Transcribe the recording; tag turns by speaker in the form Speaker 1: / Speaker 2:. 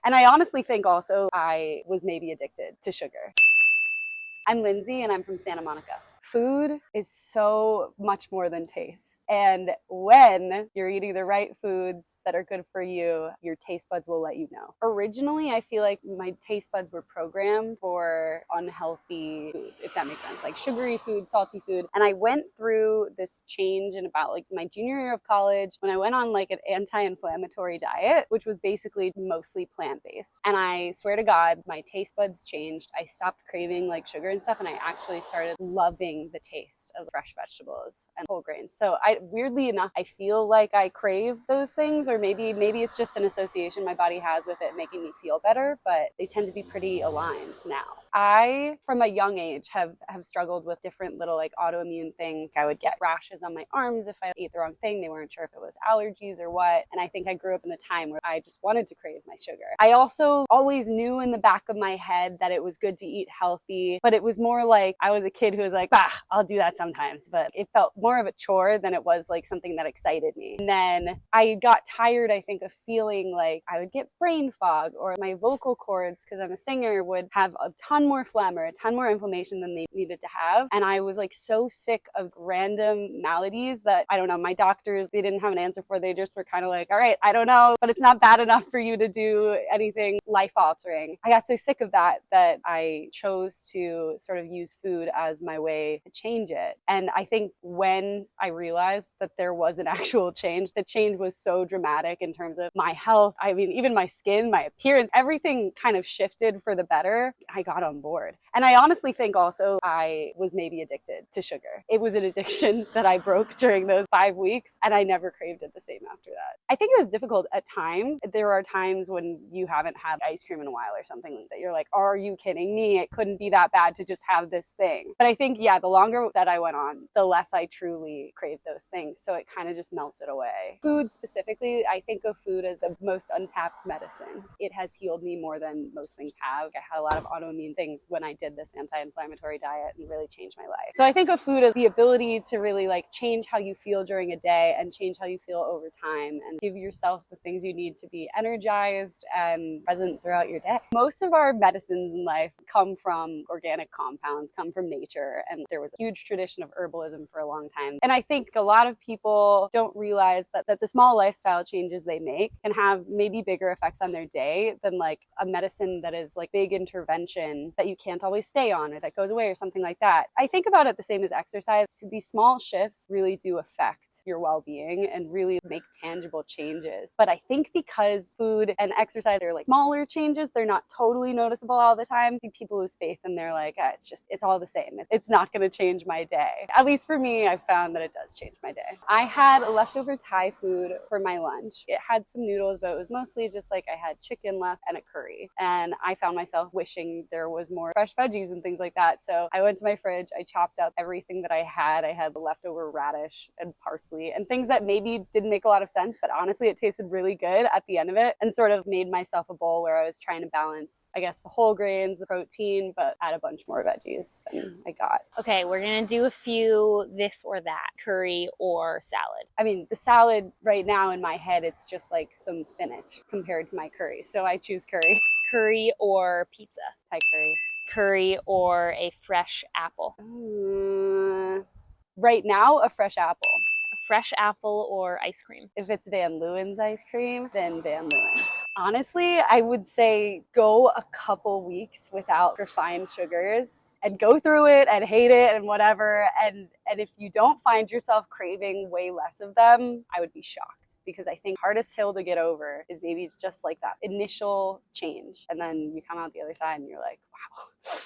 Speaker 1: And I honestly think also I was maybe addicted to sugar. I'm Lindsay and I'm from Santa Monica. Food is so much more than taste. And when you're eating the right foods that are good for you, your taste buds will let you know. Originally, I feel like my taste buds were programmed for unhealthy food, if that makes sense, like sugary food, salty food. And I went through this change in about like my junior year of college when I went on like an anti-inflammatory diet, which was basically mostly plant-based. And I swear to God, my taste buds changed. I stopped craving like sugar and stuff, and I actually started loving the taste of fresh vegetables and whole grains. So weirdly enough, I feel like I crave those things, or maybe it's just an association my body has with it making me feel better, but they tend to be pretty aligned now. I, from a young age, have struggled with different little like autoimmune things. I would get rashes on my arms if I ate the wrong thing. They weren't sure if it was allergies or what. And I think I grew up in a time where I just wanted to crave my sugar. I also always knew in the back of my head that it was good to eat healthy, but it was more like I was a kid who was like, I'll do that sometimes. But it felt more of a chore than it was like something that excited me. And then I got tired, I think, of feeling like I would get brain fog, or my vocal cords, because I'm a singer, would have a ton more phlegm or a ton more inflammation than they needed to have. And I was like so sick of random maladies that, I don't know, my doctors, they didn't have an answer for. They just were kind of like, all right, I don't know, but it's not bad enough for you to do anything life altering. I got so sick of that I chose to sort of use food as my way to change it. And I think when I realized that there was an actual change, the change was so dramatic in terms of my health. I mean, even my skin, my appearance, everything kind of shifted for the better. I got on board. And I honestly think also I was maybe addicted to sugar. It was an addiction that I broke during those 5 weeks, and I never craved it the same after that. I think it was difficult at times. There are times when you haven't had ice cream in a while or something that you're like, are you kidding me? It couldn't be that bad to just have this thing. But I think, yeah, the longer that I went on, the less I truly craved those things. So it kind of just melted away. Food specifically, I think of food as the most untapped medicine. It has healed me more than most things have. I had a lot of autoimmune things when I did this anti-inflammatory diet and really changed my life. So I think of food as the ability to really like change how you feel during a day and change how you feel over time, and give yourself the things you need to be energized and present throughout your day. Most of our medicines in life come from organic compounds, come from nature, and there was a huge tradition of herbalism for a long time. And I think a lot of people don't realize that the small lifestyle changes they make can have maybe bigger effects on their day than like a medicine that is like big intervention that you can't always stay on or that goes away or something like that. I think about it the same as exercise. So these small shifts really do affect your well-being and really make tangible changes. But I think because food and exercise are like smaller changes, they're not totally noticeable all the time. I think people lose faith and they're like, it's all the same. It's not going to change my day. At least for me, I've found that it does change my day. I had leftover Thai food for my lunch. It had some noodles, but it was mostly just like I had chicken left and a curry. And I found myself wishing there was more fresh veggies and things like that. So I went to my fridge, I chopped up everything that I had. I had the leftover radish and parsley and things that maybe didn't make a lot of sense, but honestly, it tasted really good at the end of it, and sort of made myself a bowl where I was trying to balance, I guess, the whole grains, the protein, but add a bunch more veggies than I got.
Speaker 2: Okay, we're gonna do a few this or that, curry or salad.
Speaker 1: I mean, the salad right now in my head, it's just like some spinach compared to my curry. So I choose curry.
Speaker 2: Curry or pizza?
Speaker 1: Thai curry.
Speaker 2: Curry or a fresh apple?
Speaker 1: Right now, a fresh apple.
Speaker 2: A fresh apple or ice cream?
Speaker 1: If it's Van Leeuwen's ice cream, then Van Leeuwen. Honestly, I would say go a couple weeks without refined sugars and go through it and hate it and whatever. And if you don't find yourself craving way less of them, I would be shocked, because I think hardest hill to get over is maybe just like that initial change. And then you come out the other side and you're like, wow,